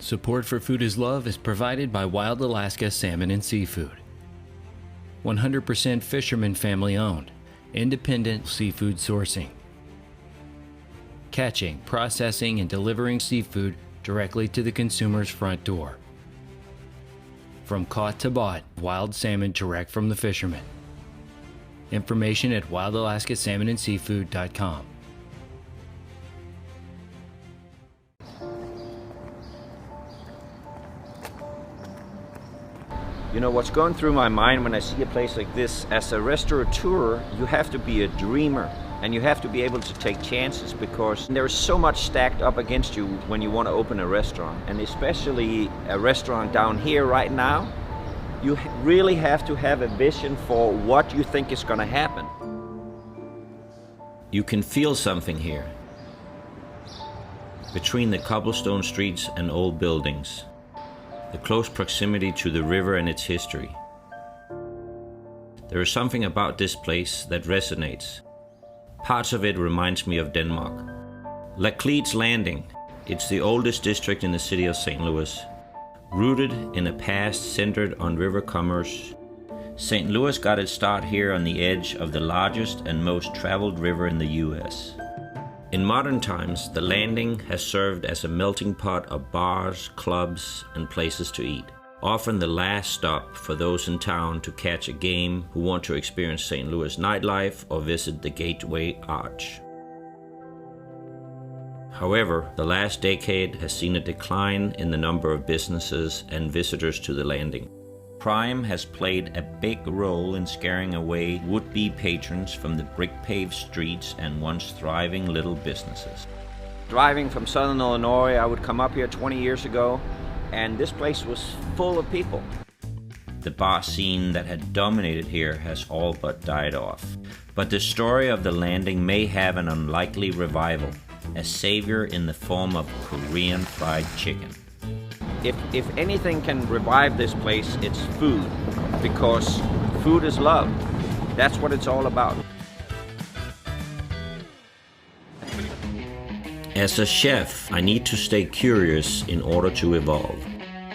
Support for Food is Love is provided by Wild Alaska Salmon and Seafood. 100% fisherman family owned, independent seafood sourcing. Catching, processing, and delivering seafood directly to the consumer's front door. From caught to bought, wild salmon direct from the fishermen. Information at wildalaskasalmonandseafood.com. You know, what's going through my mind when I see a place like this, as a restaurateur, you have to be a dreamer and you have to be able to take chances, because there's so much stacked up against you when you want to open a restaurant, and especially a restaurant down here right now. You really have to have a vision for what you think is going to happen. You can feel something here. Between the cobblestone streets and old buildings, the close proximity to the river and its history. There is something about this place that resonates. Parts of it reminds me of Denmark. Lacledes Landing, it's the oldest district in the city of St. Louis. Rooted in a past centered on river commerce, St. Louis got its start here on the edge of the largest and most traveled river in the US. In modern times, the landing has served as a melting pot of bars, clubs, and places to eat. Often the last stop for those in town to catch a game who want to experience St. Louis nightlife or visit the Gateway Arch. However, the last decade has seen a decline in the number of businesses and visitors to the landing. Crime has played a big role in scaring away would-be patrons from the brick-paved streets and once thriving little businesses. Driving from Southern Illinois, I would come up here 20 years ago, and this place was full of people. The bar scene that had dominated here has all but died off. But the story of the landing may have an unlikely revival, a savior in the form of Korean fried chicken. If anything can revive this place, it's food, because food is love. That's what it's all about. As a chef, I need to stay curious in order to evolve.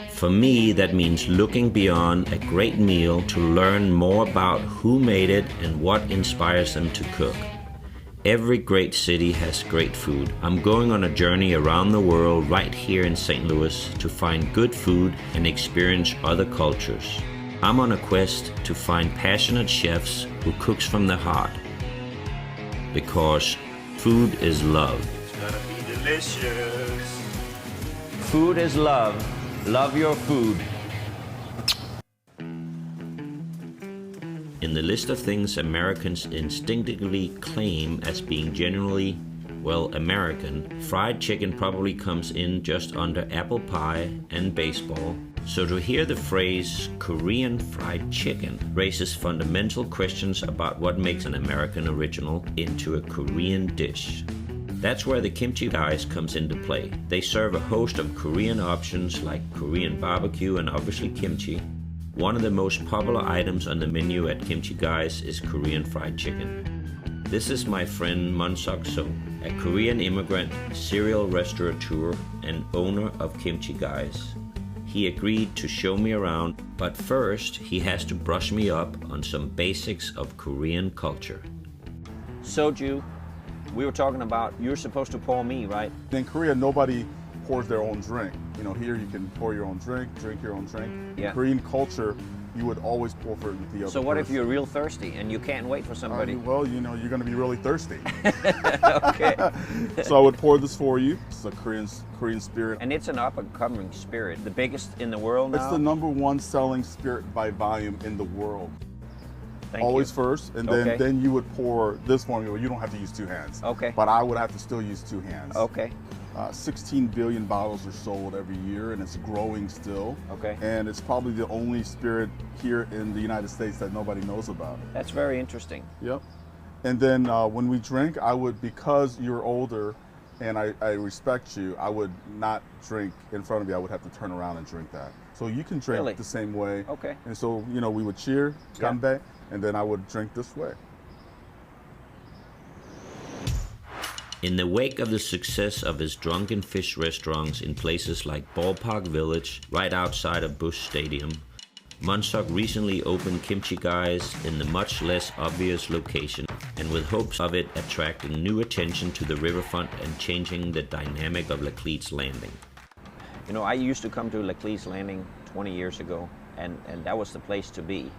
For me, that means looking beyond a great meal to learn more about who made it and what inspires them to cook. Every great city has great food. I'm going on a journey around the world right here in St. Louis to find good food and experience other cultures. I'm on a quest to find passionate chefs who cooks from the heart. Because food is love. It's gonna be delicious. Food is love. Love your food. In the list of things Americans instinctively claim as being genuinely, well, American, fried chicken probably comes in just under apple pie and baseball. So to hear the phrase Korean fried chicken raises fundamental questions about what makes an American original into a Korean dish. That's where the Kimchi Guys comes into play. They serve a host of Korean options like Korean barbecue and obviously kimchi. One of the most popular items on the menu at Kimchi Guys is Korean fried chicken. This is my friend Munsok So, a Korean immigrant, serial restaurateur, and owner of Kimchi Guys. He agreed to show me around, but first he has to brush me up on some basics of Korean culture. Soju, we were talking about you're supposed to pour me, right? In Korea, nobody pours their own drink. You know, here you can pour your own drink your own drink. Yeah. In Korean culture, you would always pour for the other So what if person. you're real thirsty and you can't wait for somebody? Well, you know, you're going to be really thirsty. Okay. So I would pour this for you. It's a Korean spirit. And it's an up-and-coming spirit, the biggest in the world now? It's the #1 selling spirit by volume in the world. Thank Always you. first, and Okay. then you would pour this formula. You don't have to use 2 hands. Okay. But I would have to still use 2 hands. Okay. 16 billion bottles are sold every year, and it's growing still. Okay. And it's probably the only spirit here in the United States that nobody knows about. That's very interesting. Yep. And then when we drink, I would, because you're older and I respect you, I would not drink in front of you. I would have to turn around and drink that. So you can drink Really? the same way. Okay. And so, you know, we would cheer, ganbae, and then I would drink this way. In the wake of the success of his drunken fish restaurants in places like Ballpark Village, right outside of Busch Stadium, Munsok recently opened Kimchi Guys in the much less obvious location, and with hopes of it attracting new attention to the riverfront and changing the dynamic of Lacledes Landing. You know, I used to come to Lacledes Landing 20 years ago, and that was the place to be.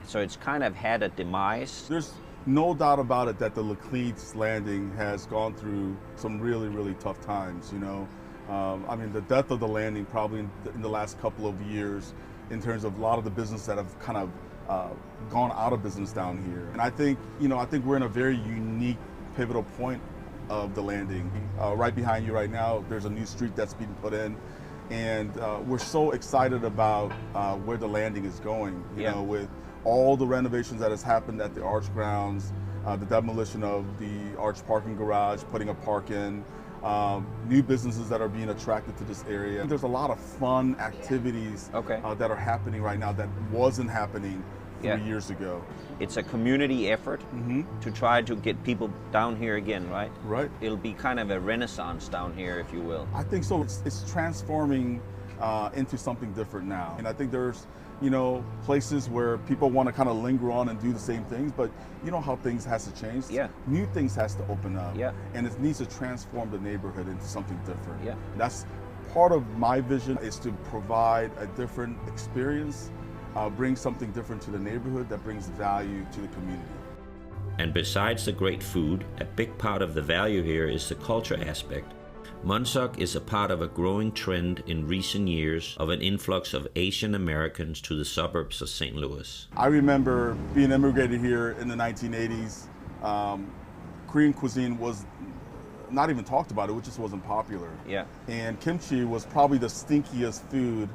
So it's kind of had a demise. There's no doubt about it that the Lacledes Landing has gone through some really, really tough times, you know. I mean, the death of the landing probably in the last couple of years in terms of a lot of the business that have kind of gone out of business down here. And I think, you know, I think we're in a very unique, pivotal point of the landing. Right behind you right now, there's a new street that's being put in. And we're so excited about where the landing is going, you know, with all the renovations that has happened at the Arch grounds, the demolition of the Arch parking garage, putting a park in, new businesses that are being attracted to this area. There's a lot of fun activities that are happening right now that wasn't happening 3 years ago. It's a community effort to try to get people down here again, right? Right. It'll be kind of a renaissance down here, if you will. I think so. It's transforming into something different now. And I think there's, you know, places where people want to kind of linger on and do the same things, but you know how things has to change. Yeah. New things has to open up. Yeah. And it needs to transform the neighborhood into something different. Yeah. That's part of my vision, is to provide a different experience, bring something different to the neighborhood that brings value to the community. And besides the great food, a big part of the value here is the culture aspect. Munsok is a part of a growing trend in recent years of an influx of Asian Americans to the suburbs of St. Louis. I remember being immigrated here in the 1980s. Korean cuisine was not even talked about, it just wasn't popular. Yeah. And kimchi was probably the stinkiest food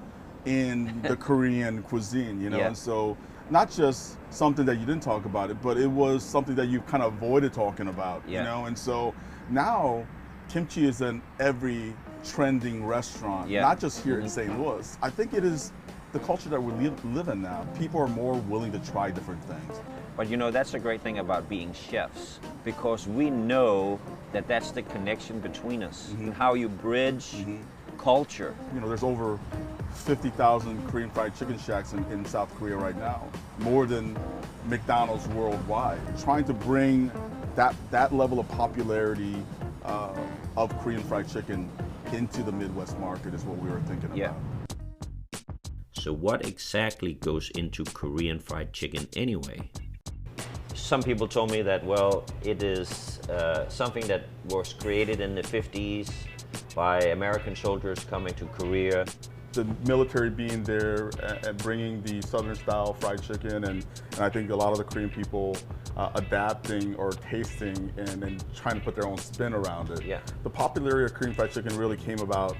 in the Korean cuisine, you know? And so not just something that you didn't talk about it, but it was something that you kind of avoided talking about, you know? And so now kimchi is in every trending restaurant, not just here in St. Louis. I think it is the culture that we live in now. People are more willing to try different things. But you know, that's the great thing about being chefs, because we know that that's the connection between us, and how you bridge culture. You know, there's over 50,000 Korean fried chicken shacks in South Korea right now, more than McDonald's worldwide. Trying to bring that level of popularity of Korean fried chicken into the Midwest market is what we were thinking about. So what exactly goes into Korean fried chicken anyway? Some people told me that, well, it is something that was created in the 50s by American soldiers coming to Korea. The military being there and bringing the Southern style fried chicken, and I think a lot of the Korean people adapting or tasting and trying to put their own spin around it. The popularity of Korean fried chicken really came about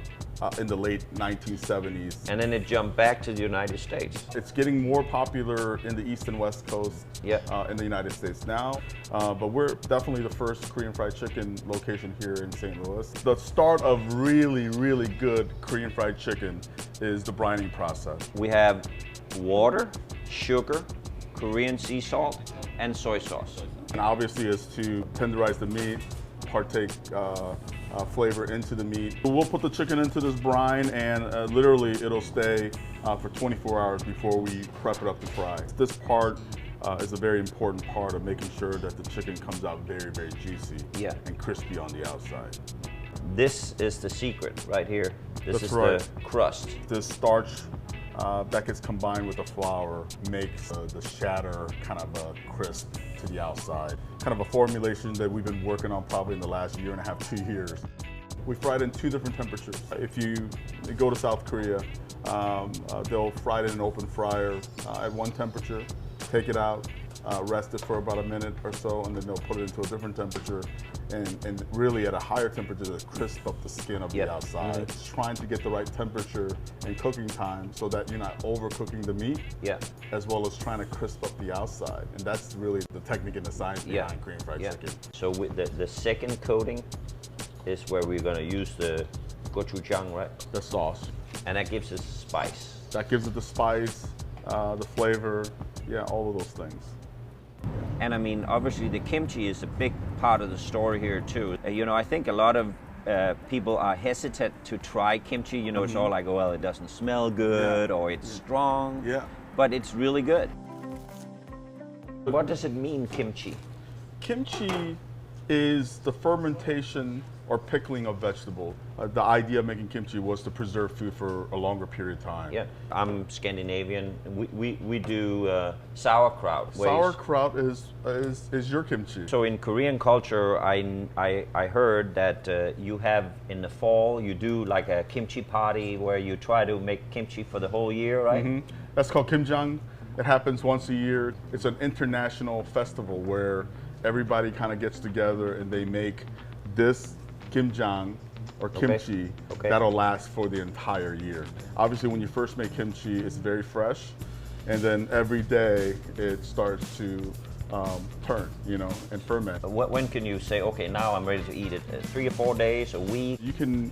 in the late 1970s. And then it jumped back to the United States. It's getting more popular in the East and West Coast in the United States now, but we're definitely the first Korean fried chicken location here in St. Louis. The start of really, really good Korean fried chicken is the brining process. We have water, sugar, Korean sea salt, and soy sauce. And obviously is to tenderize the meat, partake flavor into the meat. We'll put the chicken into this brine, and literally it'll stay for 24 hours before we prep it up to fry. This part is a very important part of making sure that the chicken comes out very, very juicy and crispy on the outside. This is the secret right here. This is right. The crust. The starch that gets combined with the flour makes the shatter kind of crisp to the outside. Kind of a formulation that we've been working on probably in the last year and a half, 2 years. We fried in 2 different temperatures. If you go to South Korea, they'll fry it in an open fryer at one temperature, take it out, rest it for about a minute or so, and then they'll put it into a different temperature and really at a higher temperature to crisp up the skin of the outside. Trying to get the right temperature and cooking time so that you're not overcooking the meat, as well as trying to crisp up the outside. And that's really the technique and the science behind Korean fried chicken. So with the second coating is where we're going to use the gochujang, right? The sauce. And that gives us spice. That gives it the spice, the flavor, all of those things. And I mean, obviously the kimchi is a big part of the story here too. You know, I think a lot of people are hesitant to try kimchi. You know, it's all like, well, it doesn't smell good or it's strong. Yeah. But it's really good. What does it mean, kimchi? Kimchi is the fermentation or pickling of vegetable. The idea of making kimchi was to preserve food for a longer period of time. Yeah, I'm Scandinavian. We do sauerkraut. Sauerkraut is your kimchi. So in Korean culture, I heard that you have in the fall, you do like a kimchi party where you try to make kimchi for the whole year, right? Mm-hmm. That's called kimjang. It happens once a year. It's an international festival where everybody kind of gets together and they make this kimjang or kimchi that'll last for the entire year. Obviously, when you first make kimchi, it's very fresh, and then every day it starts to turn, you know, and ferment. When can you say, okay, now I'm ready to eat it? 3 or 4 days, a week? You can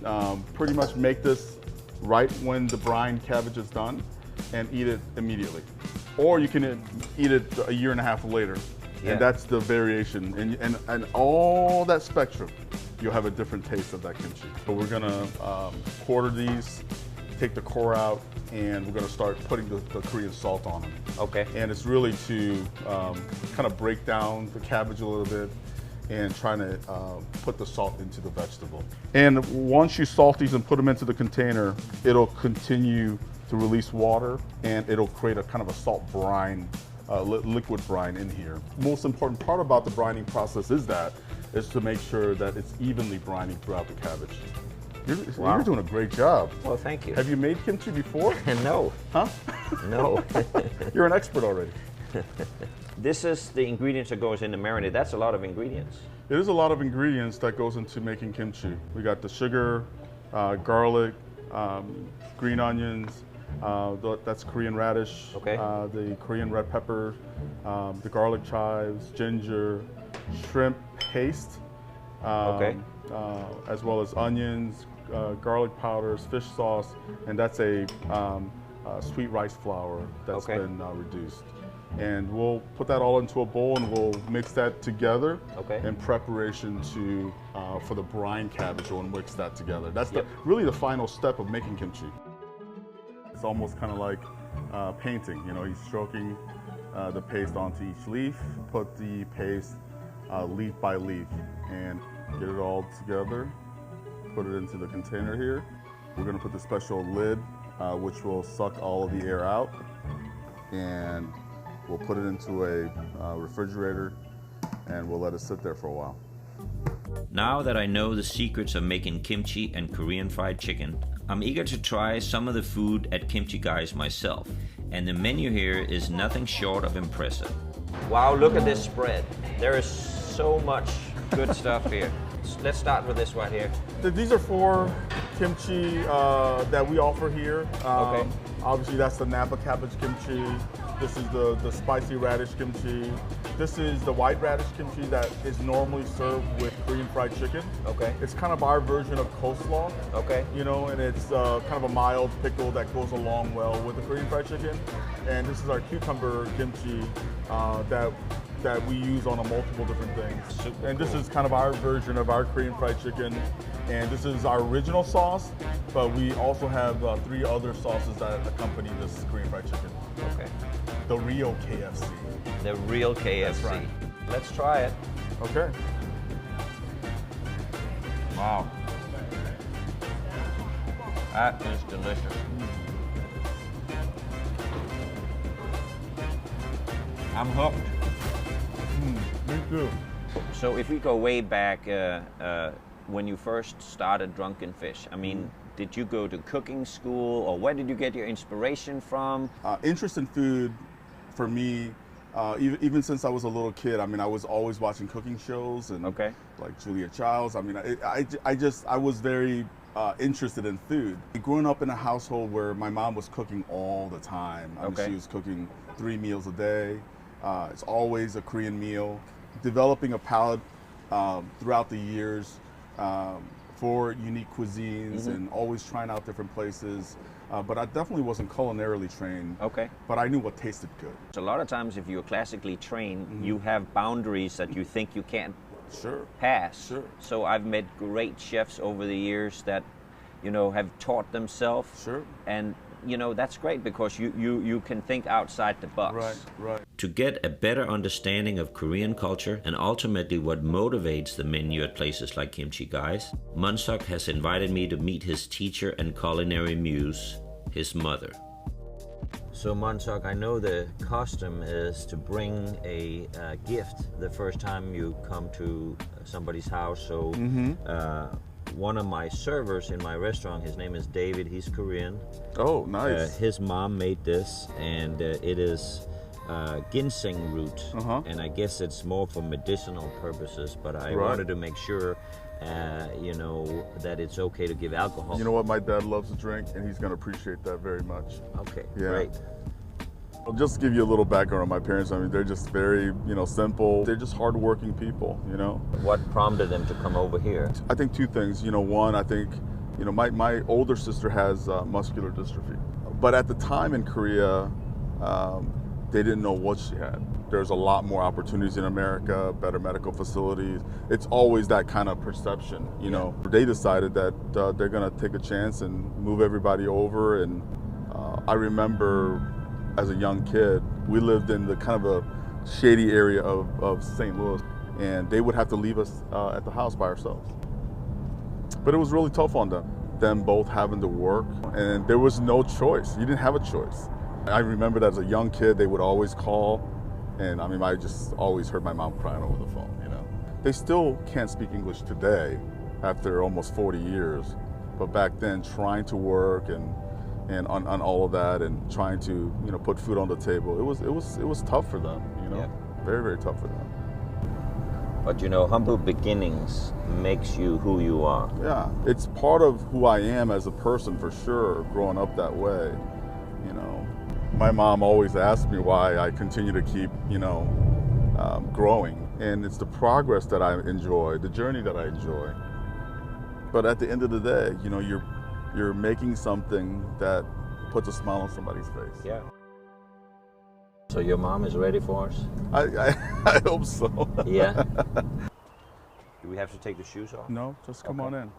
pretty much make this right when the brine cabbage is done and eat it immediately. Or you can eat it a year and a half later. Yeah. And that's the variation. And all that spectrum, you'll have a different taste of that kimchi. So we're gonna quarter these, take the core out, and we're gonna start putting the Korean salt on them. Okay. And it's really to kind of break down the cabbage a little bit and trying to put the salt into the vegetable. And once you salt these and put them into the container, it'll continue to release water, and it'll create a kind of a salt brine, liquid brine in here. Most important part about the brining process is to make sure that it's evenly brining throughout the cabbage. You're doing a great job. Well, thank you. Have you made kimchi before? No. Huh? No. You're an expert already. This is the ingredients that goes in the marinade. That's a lot of ingredients. It is a lot of ingredients that goes into making kimchi. We got the sugar, garlic, green onions, that's Korean radish, the Korean red pepper, the garlic chives, ginger, shrimp paste, as well as onions, garlic powders, fish sauce, and that's a sweet rice flour that's been reduced. And we'll put that all into a bowl and we'll mix that together in preparation for the brine cabbage. We'll mix that together. That's really the final step of making kimchi. It's almost kind of like painting. You know, he's stroking the paste onto each leaf, put the paste leaf by leaf, and get it all together, put it into the container here. We're gonna put the special lid, which will suck all of the air out, and we'll put it into a refrigerator, and we'll let it sit there for a while. Now that I know the secrets of making kimchi and Korean fried chicken, I'm eager to try some of the food at Kimchi Guys myself, and the menu here is nothing short of impressive. Wow, look at this spread. There is so much good stuff here. Let's start with this right here. These are 4 kimchi that we offer here. Obviously, that's the Napa cabbage kimchi. This is the spicy radish kimchi. This is the white radish kimchi that is normally served with Korean fried chicken. It's kind of our version of coleslaw. You know, and it's kind of a mild pickle that goes along well with the Korean fried chicken. And this is our cucumber kimchi that we use on multiple different things. And this is kind of our version of our Korean fried chicken. And this is our original sauce, but we also have 3 other sauces that accompany this Korean fried chicken. The real KFC. The real KFC. That's right. Let's try it. Okay. Wow. That is delicious. I'm hooked. Me too. So if we go way back when you first started Drunken Fish, I mean, did you go to cooking school, or where did you get your inspiration from? Interest in food for me, even since I was a little kid. I mean, I was always watching cooking shows and like Julia Childs. I mean, I was very interested in food. Growing up in a household where my mom was cooking all the time. I mean, she was cooking 3 meals a day. It's always a Korean meal. Developing a palate throughout the years for unique cuisines and always trying out different places. But I definitely wasn't culinarily trained. But I knew what tasted good. So a lot of times if you're classically trained, you have boundaries that you think you can't pass. Sure. So I've met great chefs over the years that, you know, have taught themselves. Sure. And, you know, that's great because you can think outside the box. Right. To get a better understanding of Korean culture and ultimately what motivates the menu at places like Kimchi Guys, Munsok has invited me to meet his teacher and culinary muse, his mother. So Munsok, I know the custom is to bring a gift the first time you come to somebody's house. So one of my servers in my restaurant, his name is David, he's Korean. Oh, nice. His mom made this, and it is ginseng root, and I guess it's more for medicinal purposes, but I wanted to make sure you know, that it's okay to give alcohol. You know what? My dad loves to drink, and he's going to appreciate that very much. Okay, Yeah. great. Well, just to give you a little background on my parents, I mean, they're just very, you know, simple. They're just hardworking people, you know. What prompted them to come over here? I think two things. You know, one, I think, you know, my older sister has muscular dystrophy. But at the time in Korea, they didn't know what she had. There's a lot more opportunities in America, better medical facilities. It's always that kind of perception, you know. They decided that they're gonna take a chance and move everybody over. And I remember as a young kid, we lived in the kind of a shady area of St. Louis, and they would have to leave us at the house by ourselves. But it was really tough on them both having to work, and there was no choice. You didn't have a choice. I remember that as a young kid, they would always call, and I mean, I just always heard my mom crying over the phone, you know. They still can't speak English today after almost 40 years, but back then trying to work and on all of that and trying to, you know, put food on the table, it was tough for them, you know. Very, very tough for them. But you know, humble beginnings makes you who you are. Yeah, it's part of who I am as a person for sure, growing up that way, you know. My mom always asked me why I continue to keep, you know, growing. And it's the progress that I enjoy, the journey that I enjoy. But at the end of the day, you know, you're making something that puts a smile on somebody's face. Yeah. So your mom is ready for us? I hope so. Yeah. Do we have to take the shoes off? No, just come on in.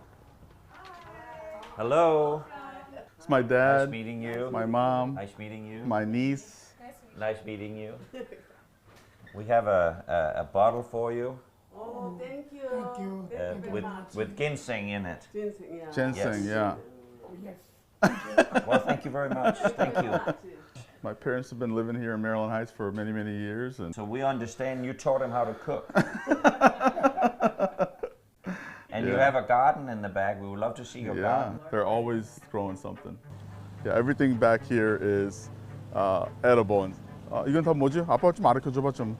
Hello. It's my dad. Nice meeting you. My mom. Nice meeting you. My niece. Nice meeting you. We have a bottle for you. Oh, thank you. Thank you. With ginseng in it. Ginseng, yeah. Ginseng, yeah. Well, thank you very much. Thank you. My parents have been living here in Maryland Heights for many, many years. And So we understand you taught him how to cook. And you have a garden in the back. We would love to see your garden. They're always growing something. Yeah, everything back here is edible. And 이건 다 뭐지? 아빠 좀 알려줘봐 좀.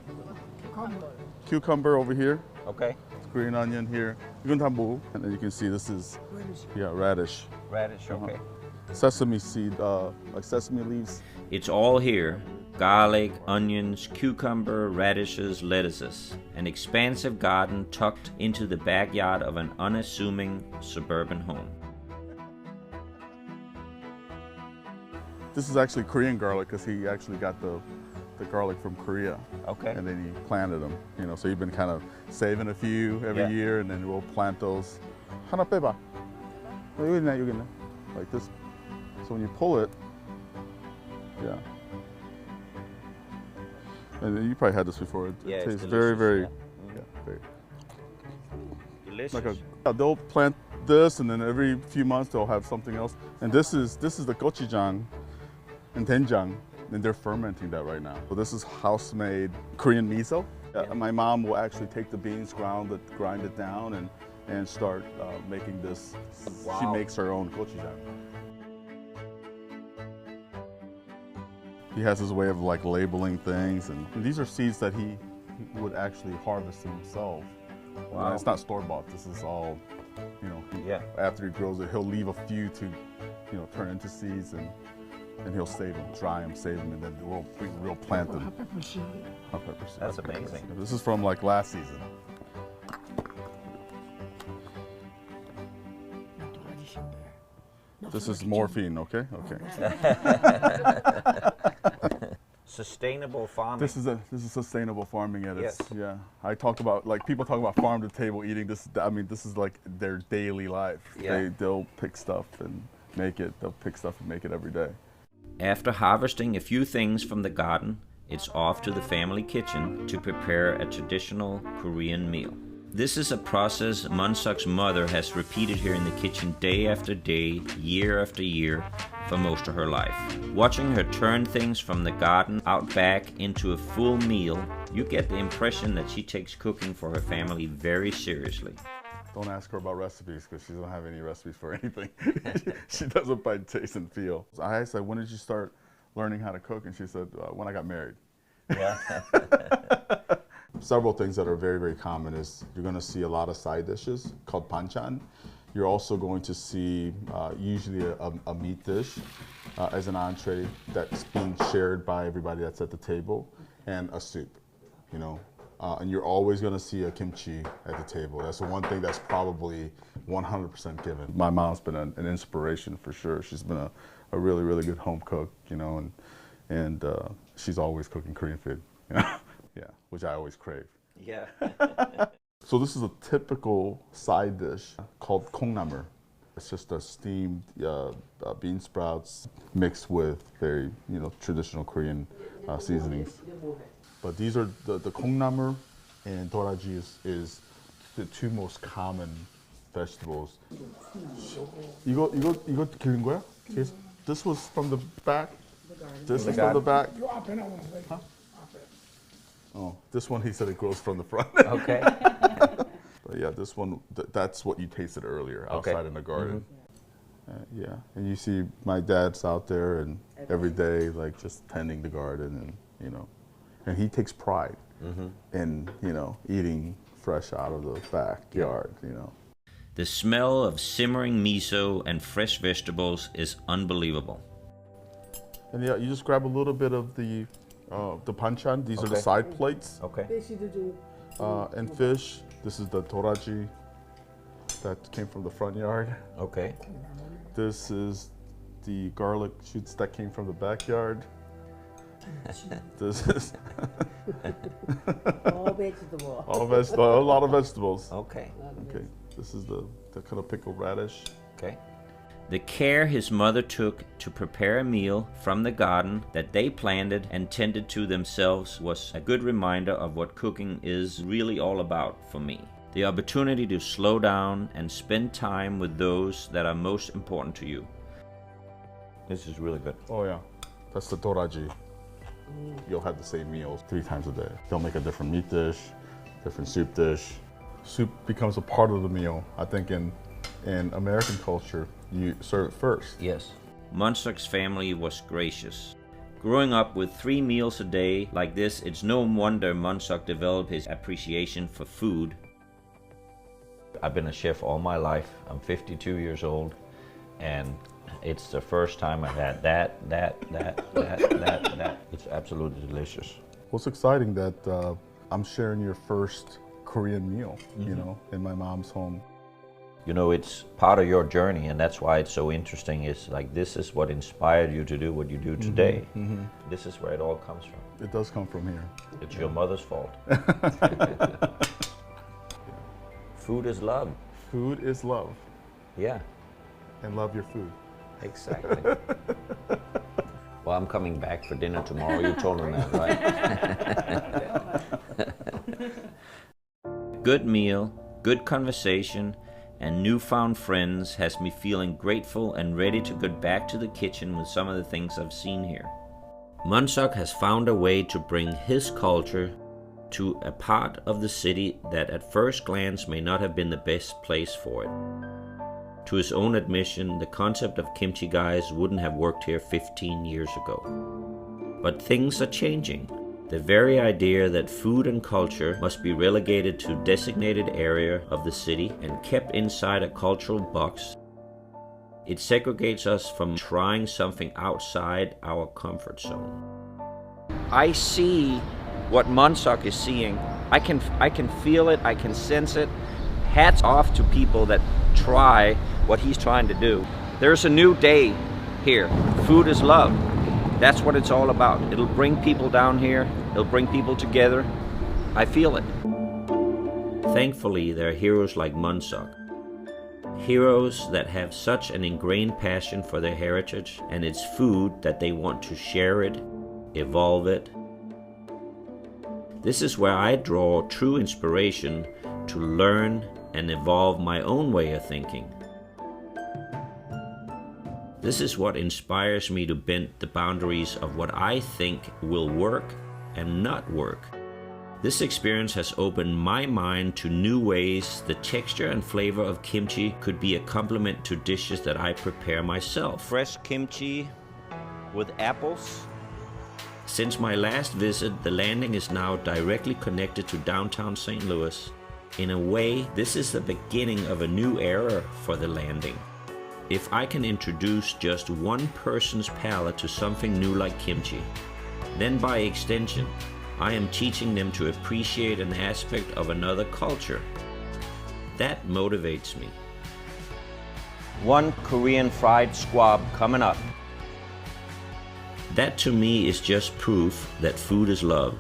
Cucumber over here. Okay. Green onion here. 이건 다 뭐? And then you can see this is radish. Radish, okay. Sesame seed, like sesame leaves. It's all here. Garlic, onions, cucumber, radishes, lettuces. An expansive garden tucked into the backyard of an unassuming suburban home. This is actually Korean garlic because he actually got the garlic from Korea. Okay. And then he planted them, you know, so you've been kind of saving a few every year, and then we'll plant those. 하나 빼봐. 여기 있네, 여기 있네. Like this. So when you pull it, yeah. And then you probably had this before. It Yeah, tastes it's very, very, delicious, very. Delicious. Like they'll plant this, and then every few months they'll have something else. And this is the gochujang and doenjang, and they're fermenting that right now. So this is house-made Korean miso. My mom will actually take the beans, grind it down, and start making this. Wow. She makes her own gochujang. He has his way of like labeling things, and these are seeds that he would actually harvest himself. Wow. And it's not store-bought. This is all, you know. After he grows it, he'll leave a few to, you know, turn into seeds, and he'll save them, dry them, save them, and then we'll plant them. Hot pepper seed. That's amazing. This is from like last season. This is morphine, okay? Okay. Sustainable farming. This is sustainable farming at its, Yes. yeah. I talk about, like, people talk about farm to table eating. This, I mean, this is like their daily life. Yeah. They'll pick stuff and make it. They'll pick stuff and make it every day. After harvesting a few things from the garden, it's off to the family kitchen to prepare a traditional Korean meal. This is a process Munsok's mother has repeated here in the kitchen day after day, year after year, for most of her life. Watching her turn things from the garden out back into a full meal, you get the impression that she takes cooking for her family very seriously. Don't ask her about recipes because she doesn't have any recipes for anything. She does it by taste and feel. I asked her, when did you start learning how to cook? And she said, when I got married. Yeah. Several things that are very, very common is you're going to see a lot of side dishes called banchan. You're also going to see usually a meat dish as an entree that's being shared by everybody that's at the table, and a soup, you know. And you're always going to see a kimchi at the table. That's the one thing that's probably 100% given. My mom's been an inspiration for sure. She's been a really, really good home cook, you know, and she's always cooking Korean food, you know? Yeah, which I always crave. Yeah. So this is a typical side dish called 콩나물. It's just a steamed bean sprouts mixed with very, you know, traditional Korean seasonings. But these are the 콩나물 and 도라지 is the two most common vegetables. 이거 기른 거야? This was from the back. This is from the back. Huh? Oh, this one he said it grows from the front. Okay. But yeah, this one, that's what you tasted earlier, outside in the garden. Mm-hmm. Yeah, and you see my dad's out there and every day, like just tending the garden, and you know, and he takes pride in, you know, eating fresh out of the backyard, you know. The smell of simmering miso and fresh vegetables is unbelievable. And yeah, you just grab a little bit of the banchan. These are the side plates. Okay. And fish. This is the 도라지 that came from the front yard. Okay. This is the garlic shoots that came from the backyard. This is all vegetables. all vegetables, a lot of vegetables. Okay. Okay, this is the kind of pickled radish. Okay. The care his mother took to prepare a meal from the garden that they planted and tended to themselves was a good reminder of what cooking is really all about for me. The opportunity to slow down and spend time with those that are most important to you. This is really good. Oh yeah, that's the 도라지. You'll have the same meals 3 times a day. They'll make a different meat dish, different soup dish. Soup becomes a part of the meal. I think in American culture, you serve it first. Yes. Munsok's family was gracious. Growing up with 3 meals a day like this, it's no wonder Munsok developed his appreciation for food. I've been a chef all my life. I'm 52 years old, and it's the first time I've had that. It's absolutely delicious. What's exciting that I'm sharing your first Korean meal, you know, in my mom's home. You know, it's part of your journey, and that's why it's so interesting. It's like, this is what inspired you to do what you do today. This is where it all comes from. It does come from here. It's your mother's fault. Food is love. Food is love, Yeah, and love your food. exactly. Well, I'm coming back for dinner tomorrow. You told him that, right? Good meal, good conversation, and newfound friends has me feeling grateful and ready to get back to the kitchen with some of the things I've seen here. Munsok has found a way to bring his culture to a part of the city that at first glance may not have been the best place for it. To his own admission, the concept of Kimchi Guys wouldn't have worked here 15 years ago. But things are changing. The very idea that food and culture must be relegated to a designated area of the city and kept inside a cultural box, it segregates us from trying something outside our comfort zone. I see what Munsok is seeing. I can feel it, I can sense it. Hats off to people that try what he's trying to do. There's a new day here. Food is love. That's what it's all about. It'll bring people down here. It'll bring people together. I feel it. Thankfully, there are heroes like Munsok. Heroes that have such an ingrained passion for their heritage and its food that they want to share it, evolve it. This is where I draw true inspiration to learn and evolve my own way of thinking. This is what inspires me to bend the boundaries of what I think will work and not work. This experience has opened my mind to new ways the texture and flavor of kimchi could be a complement to dishes that I prepare myself. Fresh kimchi with apples. Since my last visit, the landing is now directly connected to downtown St. Louis. In a way, this is the beginning of a new era for the landing. If I can introduce just one person's palate to something new like kimchi, then by extension, I am teaching them to appreciate an aspect of another culture. That motivates me. One Korean fried squab coming up. That to me is just proof that food is love.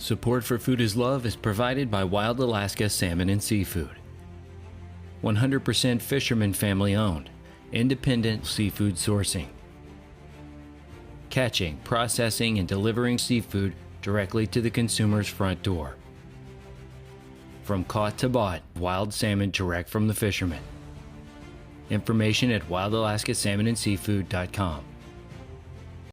Support for Food is Love is provided by Wild Alaska Salmon and Seafood. 100% fisherman family owned, independent seafood sourcing. Catching, processing, and delivering seafood directly to the consumer's front door. From caught to bought, wild salmon direct from the fishermen. Information at wildalaskasalmonandseafood.com.